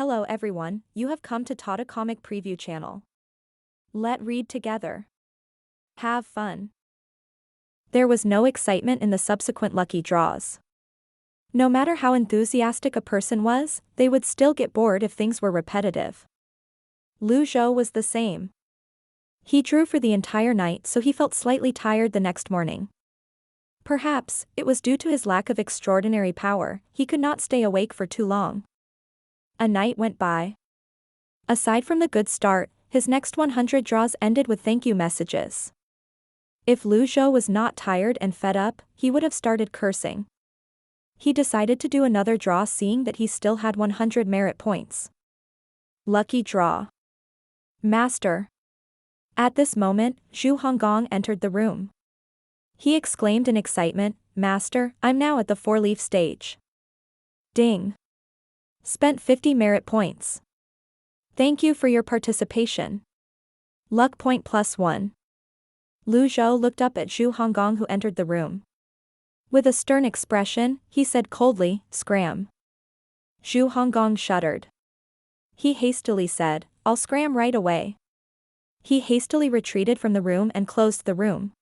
Hello everyone, you have come to Tata Comic Preview channel. Let read together. Have fun. There was no excitement in the subsequent lucky draws. No matter how enthusiastic a person was, they would still get bored if things were repetitive. Zhou was the same. He drew for the entire night, so he felt slightly tired the next morning. Perhaps, it was due to his lack of extraordinary power, he could not stay awake for too long. A night went by. Aside from the good start, his next 100 draws ended with thank you messages. If Zhou was not tired and fed up, he would have started cursing. He decided to do another draw, seeing that he still had 100 merit points. Lucky draw. Master. At this moment, Zhu Honggong entered the room. He exclaimed in excitement, "Master, I'm now at the 4-leaf stage." Ding. Spent 50 merit points. Thank you for your participation. Luck point +1. Zhou looked up at Zhu Honggong, who entered the room. With a stern expression, he said coldly, "Scram." Zhu Honggong shuddered. He hastily said, "I'll scram right away." He hastily retreated from the room and closed the room.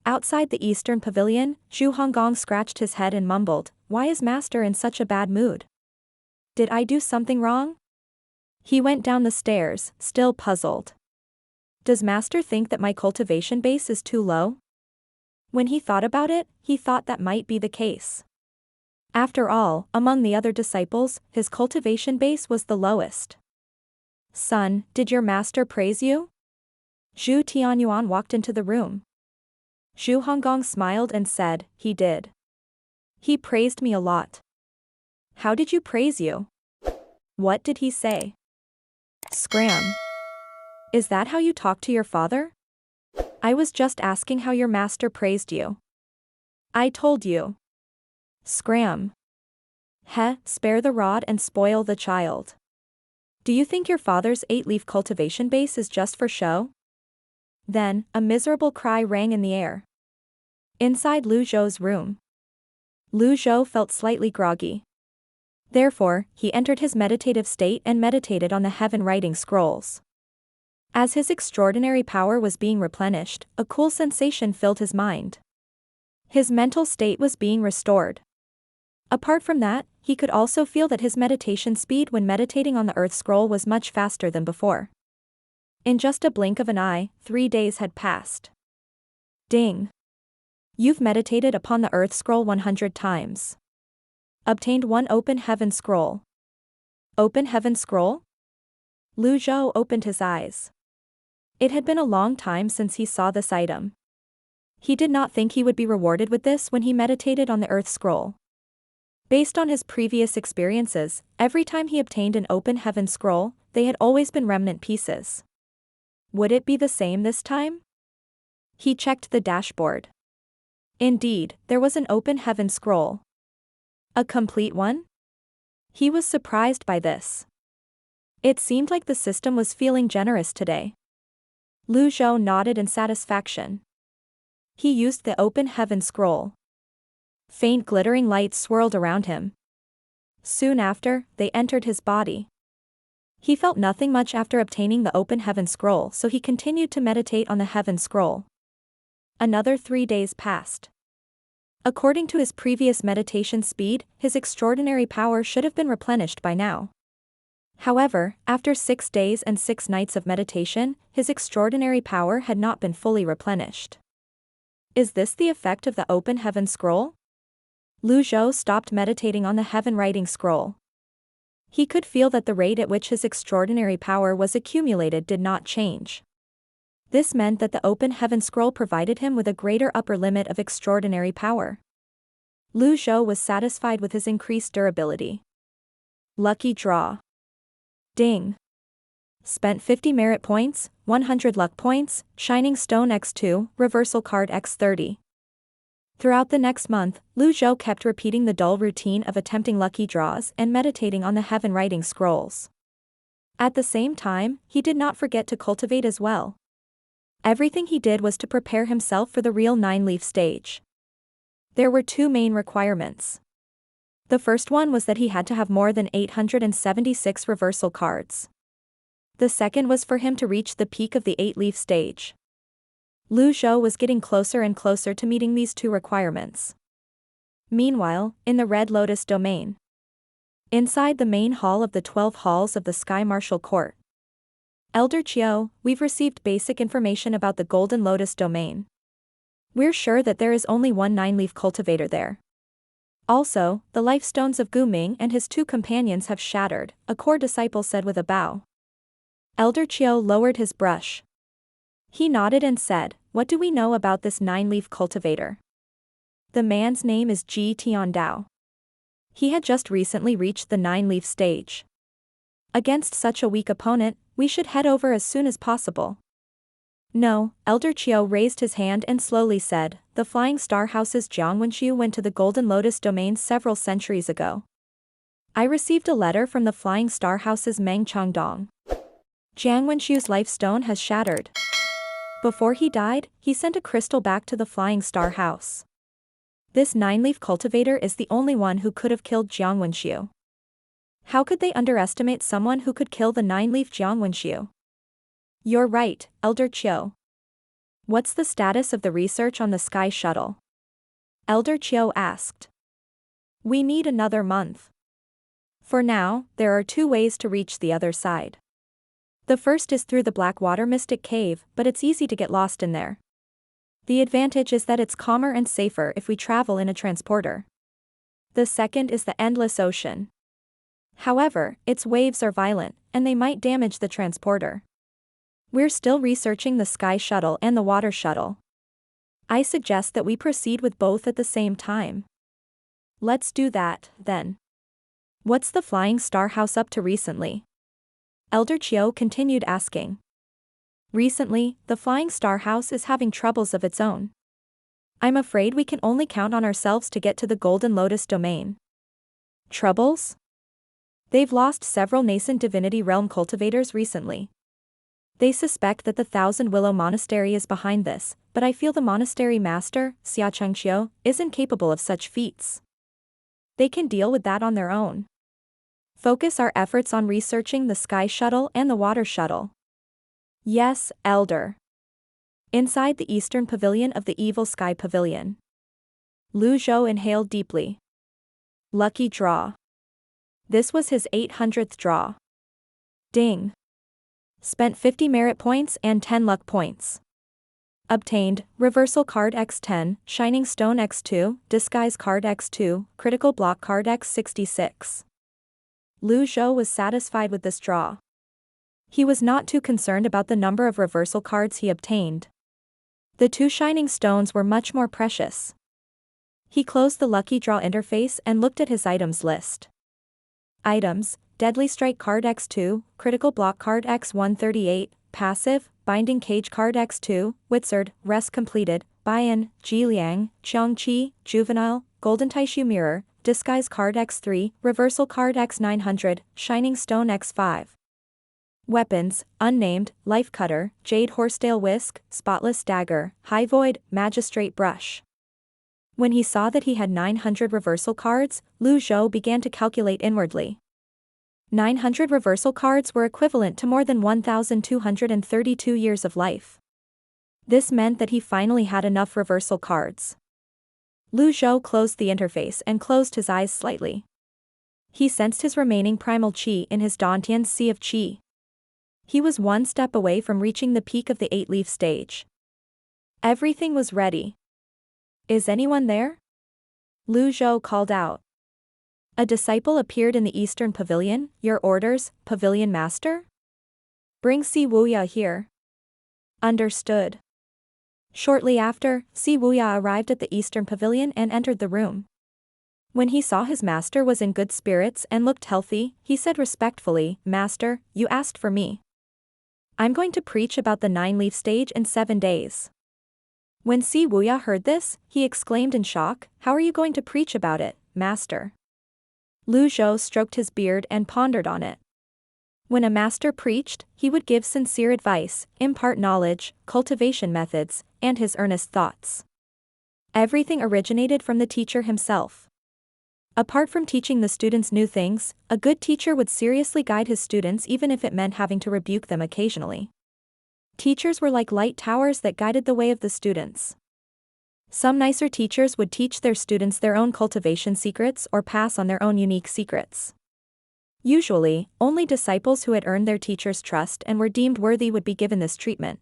Outside the eastern pavilion, Zhu Honggong scratched his head and mumbled, "Why is Master in such a bad mood? Did I do something wrong?" He went down the stairs, still puzzled. Does Master think that my cultivation base is too low? When he thought about it, he thought that might be the case. After all, among the other disciples, his cultivation base was the lowest. "Son, did your master praise you?" Zhu Tianyuan walked into the room. Zhu Honggong smiled and said, "He did. He praised me a lot." "How did you praise you? What did he say?" "Scram. Is that how you talk to your father?" "I was just asking how your master praised you." "I told you." "Scram. Spare the rod and spoil the child. Do you think your father's 8-leaf cultivation base is just for show?" Then, a miserable cry rang in the air. Inside Zhou's room. Zhou felt slightly groggy. Therefore, he entered his meditative state and meditated on the heaven writing scrolls. As his extraordinary power was being replenished, a cool sensation filled his mind. His mental state was being restored. Apart from that, he could also feel that his meditation speed when meditating on the earth scroll was much faster than before. In just a blink of an eye, 3 days had passed. Ding. You've meditated upon the earth scroll 100 times. Obtained 1 open heaven scroll. Open heaven scroll? Zhou opened his eyes. It had been a long time since he saw this item. He did not think he would be rewarded with this when he meditated on the earth scroll. Based on his previous experiences, every time he obtained an open heaven scroll, they had always been remnant pieces. Would it be the same this time? He checked the dashboard. Indeed, there was an open heaven scroll. A complete one? He was surprised by this. It seemed like the system was feeling generous today. Zhou nodded in satisfaction. He used the open heaven scroll. Faint glittering lights swirled around him. Soon after, they entered his body. He felt nothing much after obtaining the open heaven scroll, so he continued to meditate on the heaven scroll. Another 3 days passed. According to his previous meditation speed, his extraordinary power should have been replenished by now. However, after 6 days and 6 nights of meditation, his extraordinary power had not been fully replenished. Is this the effect of the open heaven scroll? Zhou stopped meditating on the heaven writing scroll. He could feel that the rate at which his extraordinary power was accumulated did not change. This meant that the open heaven scroll provided him with a greater upper limit of extraordinary power. Zhou was satisfied with his increased durability. Lucky draw. Ding. Spent 50 merit points, 100 luck points, shining stone x2, reversal card x30. Throughout the next month, Zhou kept repeating the dull routine of attempting lucky draws and meditating on the heaven writing scrolls. At the same time, he did not forget to cultivate as well. Everything he did was to prepare himself for the real 9-leaf stage. There were 2 main requirements. The first one was that he had to have more than 876 reversal cards. The second was for him to reach the peak of the 8-leaf stage. Zhou was getting closer and closer to meeting these two requirements. Meanwhile, in the Red Lotus domain. Inside the main hall of the 12 halls of the Sky Martial Court. Elder Qiu, we've received basic information about the Golden Lotus domain. We're sure that there is only one 9-leaf cultivator there. Also, the life stones of Gu Ming and his two companions have shattered, a core disciple said with a bow. Elder Qiu lowered his brush. He nodded and said, "What do we know about this 9-leaf cultivator?" The man's name is Ji Tiandao. He had just recently reached the 9-leaf stage. Against such a weak opponent, we should head over as soon as possible. No, Elder Qiu raised his hand and slowly said, "The Flying Star House's Jiang Wenxiu went to the Golden Lotus domain several centuries ago. I received a letter from the Flying Star House's Meng Changdong. Jiang Wenxiu's life stone has shattered. Before he died, he sent a crystal back to the Flying Star House. This 9-leaf cultivator is the only one who could have killed Jiang Wenxiu. How could they underestimate someone who could kill the 9-leaf Jiang Wenxiu?" "You're right, Elder Qiu. What's the status of the research on the Sky Shuttle?" Elder Qiu asked. "We need another month. For now, there are two ways to reach the other side. The first is through the Blackwater Mystic Cave, but it's easy to get lost in there. The advantage is that it's calmer and safer if we travel in a transporter. The second is the Endless Ocean. However, its waves are violent, and they might damage the transporter. We're still researching the Sky Shuttle and the Water Shuttle. I suggest that we proceed with both at the same time." "Let's do that, then. What's the Flying Star House up to recently?" Elder Qiu continued asking. "Recently, the Flying Star House is having troubles of its own. I'm afraid we can only count on ourselves to get to the Golden Lotus domain." "Troubles?" "They've lost several nascent Divinity Realm cultivators recently. They suspect that the Thousand Willow Monastery is behind this, but I feel the monastery master, Xia Chengqiu, isn't capable of such feats. They can deal with that on their own. Focus our efforts on researching the Sky Shuttle and the Water Shuttle." "Yes, Elder." Inside the eastern pavilion of the Evil Sky Pavilion. Zhou inhaled deeply. Lucky draw. This was his 800th draw. Ding. Spent 50 merit points and 10 luck points. Obtained, Reversal Card X10, Shining Stone X2, Disguise Card X2, Critical Block Card X66. Zhou was satisfied with this draw. He was not too concerned about the number of reversal cards he obtained. The two shining stones were much more precious. He closed the Lucky Draw interface and looked at his items list. Items: Deadly Strike Card X2, Critical Block Card X138, Passive, Binding Cage Card X2, Wizard, Rest Completed, Baiyan, Jiliang, Qiangqi, Juvenile, Golden Taishu Mirror, Disguise Card X3, Reversal Card X900, Shining Stone X5. Weapons: Unnamed, Life Cutter, Jade Horsetail Whisk, Spotless Dagger, High Void, Magistrate Brush. When he saw that he had 900 reversal cards, Zhou began to calculate inwardly. 900 reversal cards were equivalent to more than 1,232 years of life. This meant that he finally had enough reversal cards. Zhou closed the interface and closed his eyes slightly. He sensed his remaining primal qi in his Dantian Sea of Qi. He was one step away from reaching the peak of the 8-leaf stage. Everything was ready. "Is anyone there?" Zhou called out. A disciple appeared in the eastern pavilion. "Your orders, Pavilion Master?" "Bring Si Wuya here." "Understood." Shortly after, Si Wuya arrived at the eastern pavilion and entered the room. When he saw his master was in good spirits and looked healthy, he said respectfully, "Master, you asked for me. I'm going to preach about the 9-leaf stage in 7 days." When Si Wuya heard this, he exclaimed in shock, "How are you going to preach about it, Master?" Zhou stroked his beard and pondered on it. When a master preached, he would give sincere advice, impart knowledge, cultivation methods, and his earnest thoughts. Everything originated from the teacher himself. Apart from teaching the students new things, a good teacher would seriously guide his students even if it meant having to rebuke them occasionally. Teachers were like light towers that guided the way of the students. Some nicer teachers would teach their students their own cultivation secrets or pass on their own unique secrets. Usually, only disciples who had earned their teacher's trust and were deemed worthy would be given this treatment.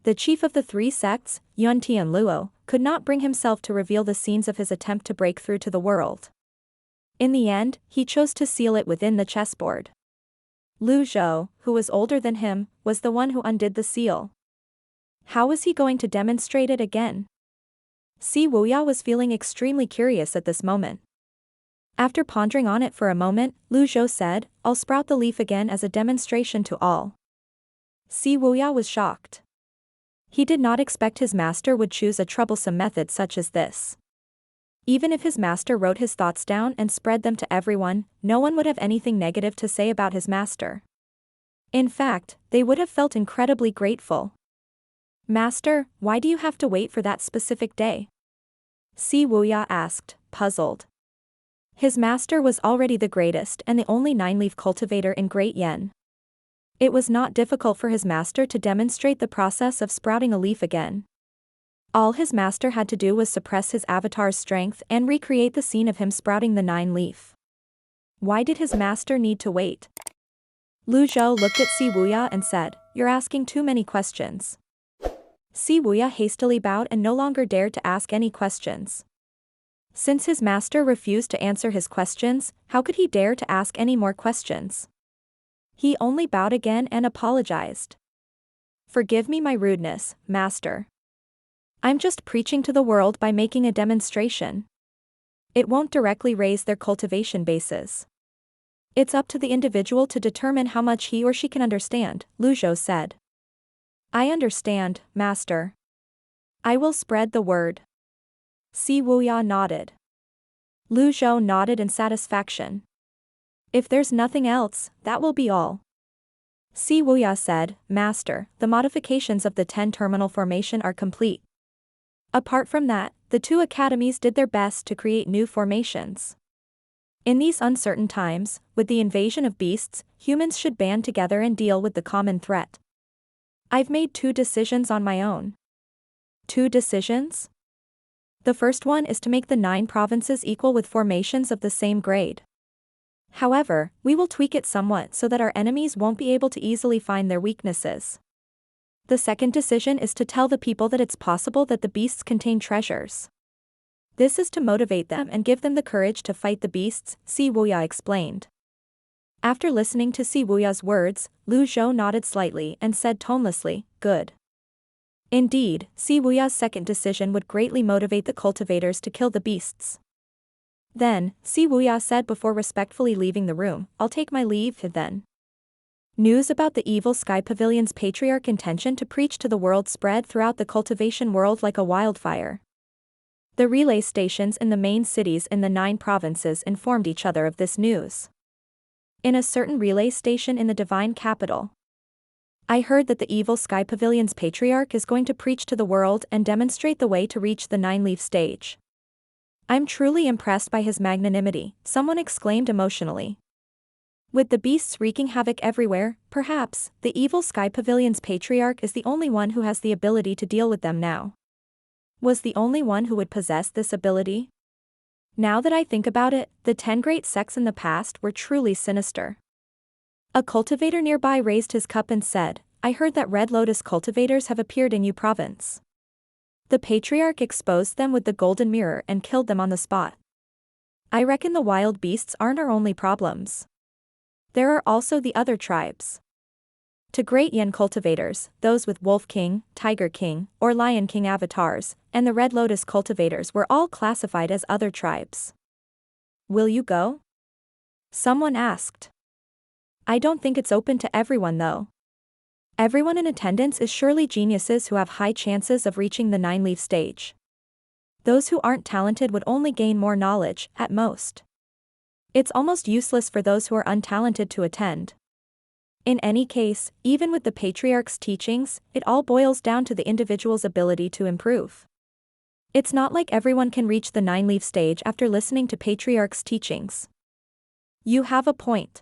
The chief of the three sects, Yuan'er and Luo, could not bring himself to reveal the scenes of his attempt to break through to the world. In the end, he chose to seal it within the chessboard. Zhou, who was older than him, was the one who undid the seal. How was he going to demonstrate it again? Wuya was feeling extremely curious at this moment. After pondering on it for a moment, Zhou said, "I'll sprout the leaf again as a demonstration to all." Wuya was shocked. He did not expect his master would choose a troublesome method such as this. Even if his master wrote his thoughts down and spread them to everyone, no one would have anything negative to say about his master. In fact, they would have felt incredibly grateful. "Master, why do you have to wait for that specific day?" Wuya asked, puzzled. His master was already the greatest and the only nine-leaf cultivator in Great Yen. It was not difficult for his master to demonstrate the process of sprouting a leaf again. All his master had to do was suppress his avatar's strength and recreate the scene of him sprouting the nine-leaf. Why did his master need to wait? Zhou looked at Wuya and said, "You're asking too many questions." Wuya hastily bowed and no longer dared to ask any questions. Since his master refused to answer his questions, how could he dare to ask any more questions? He only bowed again and apologized. "Forgive me my rudeness, master. I'm just preaching to the world by making a demonstration. It won't directly raise their cultivation bases. It's up to the individual to determine how much he or she can understand," Zhou said. "I understand, master. I will spread the word." Wuya nodded. Zhou nodded in satisfaction. "If there's nothing else, that will be all." Wuya said, "Master, the modifications of the 10-terminal formation are complete. Apart from that, the two academies did their best to create new formations. In these uncertain times, with the invasion of beasts, humans should band together and deal with the common threat. I've made 2 decisions on my own." "2 decisions?" "The first one is to make the 9 provinces equal with formations of the same grade. However, we will tweak it somewhat so that our enemies won't be able to easily find their weaknesses. The second decision is to tell the people that it's possible that the beasts contain treasures. This is to motivate them and give them the courage to fight the beasts," Wuya explained. After listening to Wuya's words, Zhou nodded slightly and said tonelessly, "Good." Indeed, Wuya's second decision would greatly motivate the cultivators to kill the beasts. Then, Wuya said before respectfully leaving the room, "I'll take my leave then." News about the evil Sky Pavilion's Patriarch intention to preach to the world spread throughout the cultivation world like a wildfire. The relay stations in the main cities in the 9 provinces informed each other of this news. In a certain relay station in the divine capital, "I heard that the evil Sky Pavilion's Patriarch is going to preach to the world and demonstrate the way to reach the 9-leaf stage. I'm truly impressed by his magnanimity," someone exclaimed emotionally. "With the beasts wreaking havoc everywhere, perhaps, the evil Sky Pavilion's Patriarch is the only one who has the ability to deal with them now." Was the only one who would possess this ability? Now that I think about it, the 10 great sects in the past were truly sinister. A cultivator nearby raised his cup and said, "I heard that Red Lotus cultivators have appeared in Yu province. The Patriarch exposed them with the golden mirror and killed them on the spot. I reckon the wild beasts aren't our only problems. There are also the other tribes." To Great Yen cultivators, those with Wolf King, Tiger King, or Lion King avatars, and the Red Lotus cultivators were all classified as other tribes. "Will you go?" someone asked. "I don't think it's open to everyone though. Everyone in attendance is surely geniuses who have high chances of reaching the 9-leaf stage. Those who aren't talented would only gain more knowledge, at most. It's almost useless for those who are untalented to attend. In any case, even with the Patriarch's teachings, it all boils down to the individual's ability to improve. It's not like everyone can reach the 9-leaf stage after listening to Patriarch's teachings. You have a point.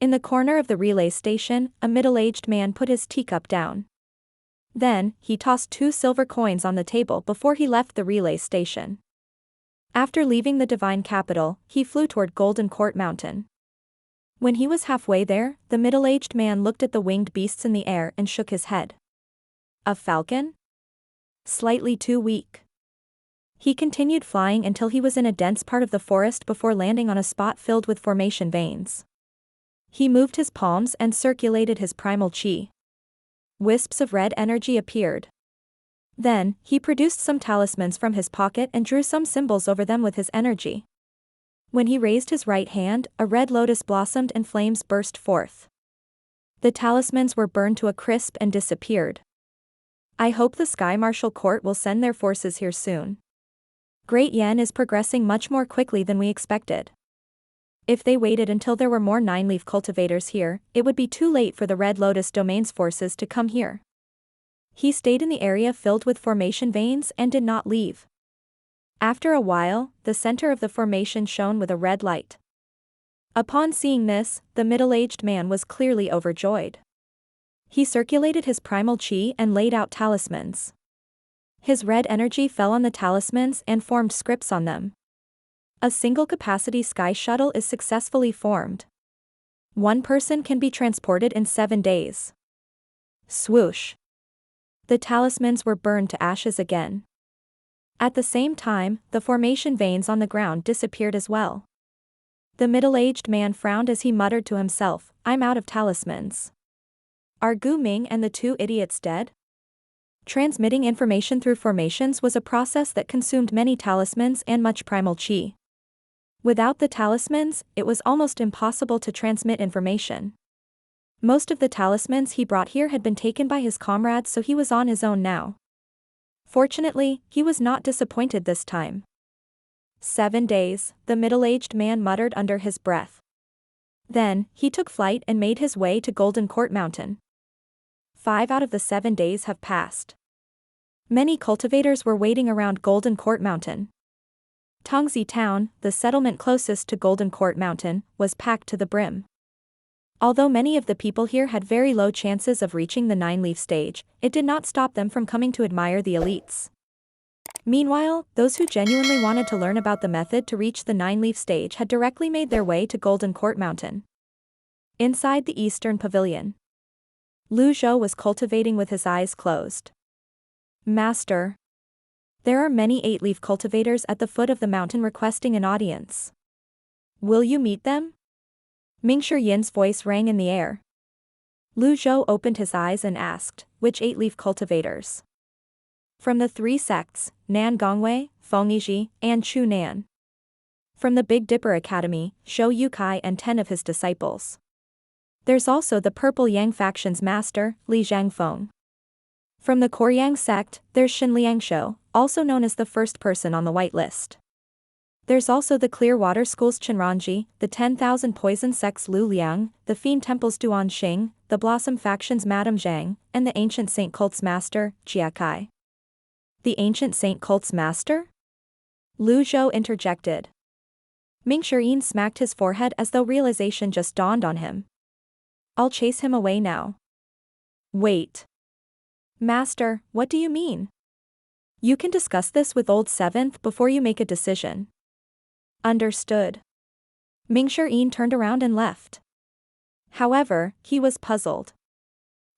In the corner of the relay station, a middle-aged man put his teacup down. Then, he tossed 2 silver coins on the table before he left the relay station. After leaving the divine capital, he flew toward Golden Court Mountain. When he was halfway there, the middle-aged man looked at the winged beasts in the air and shook his head. A falcon? Slightly too weak. He continued flying until he was in a dense part of the forest before landing on a spot filled with formation veins. He moved his palms and circulated his primal chi. Wisps of red energy appeared. Then, he produced some talismans from his pocket and drew some symbols over them with his energy. When he raised his right hand, a red lotus blossomed and flames burst forth. The talismans were burned to a crisp and disappeared. I hope the Sky Martial Court will send their forces here soon. Great Yen is progressing much more quickly than we expected. If they waited until there were more 9-leaf cultivators here, it would be too late for the Red Lotus Domain's forces to come here. He stayed in the area filled with formation veins and did not leave. After a while, the center of the formation shone with a red light. Upon seeing this, the middle-aged man was clearly overjoyed. He circulated his primal chi and laid out talismans. His red energy fell on the talismans and formed scripts on them. A single-capacity sky shuttle is successfully formed. 1 person can be transported in 7 days. Swoosh. The talismans were burned to ashes again. At the same time, the formation veins on the ground disappeared as well. The middle-aged man frowned as he muttered to himself, I'm out of talismans. Are Gu Ming and the 2 idiots dead? Transmitting information through formations was a process that consumed many talismans and much primal chi. Without the talismans, it was almost impossible to transmit information. Most of the talismans he brought here had been taken by his comrades, so he was on his own now. Fortunately, he was not disappointed this time. 7 days, the middle-aged man muttered under his breath. Then, he took flight and made his way to Golden Court Mountain. 5 out of the 7 days have passed. Many cultivators were waiting around Golden Court Mountain. Tongzi Town, the settlement closest to Golden Court Mountain, was packed to the brim. Although many of the people here had very low chances of reaching the 9-leaf stage, it did not stop them from coming to admire the elites. Meanwhile, those who genuinely wanted to learn about the method to reach the 9-leaf stage had directly made their way to Golden Court Mountain. Inside the Eastern Pavilion, Zhou was cultivating with his eyes closed. Master. There are many 8-leaf cultivators at the foot of the mountain requesting an audience. Will you meet them? Mingshi Yin's voice rang in the air. Zhou opened his eyes and asked, which 8-leaf cultivators? From the 3 sects, Nan Gongwei, Fengiji, and Chu Nan. From the Big Dipper Academy, Shou Yukai and 10 of his disciples. There's also the Purple Yang faction's master, Li Zhangfeng. From the Koryang sect, there's Shin Liangshou, also known as the first person on the white list. There's also the Clearwater School's Chenranji, the 10,000 Poison sect's Lu Liang, the Fiend Temple's Duan Xing, the Blossom faction's Madame Zhang, and the Ancient Saint Cult's master, Jia Kai. The Ancient Saint Cult's master? Zhou interjected. Mingshi Yin smacked his forehead as though realization just dawned on him. I'll chase him away now. Wait. Master, what do you mean? You can discuss this with Old Seventh before you make a decision. Understood. Mingshi Yin turned around and left. However, he was puzzled.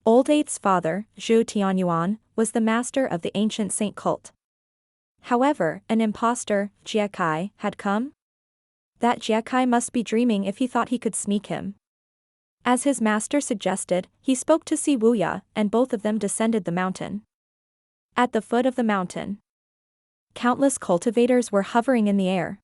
Old Eight's father, Zhou Tianyuan, was the master of the Ancient Saint Cult. However, an impostor, Jia Kai, had come? That Jia Kai must be dreaming if he thought he could sneak him. As his master suggested, he spoke to see Wuya, and both of them descended the mountain. At the foot of the mountain, countless cultivators were hovering in the air.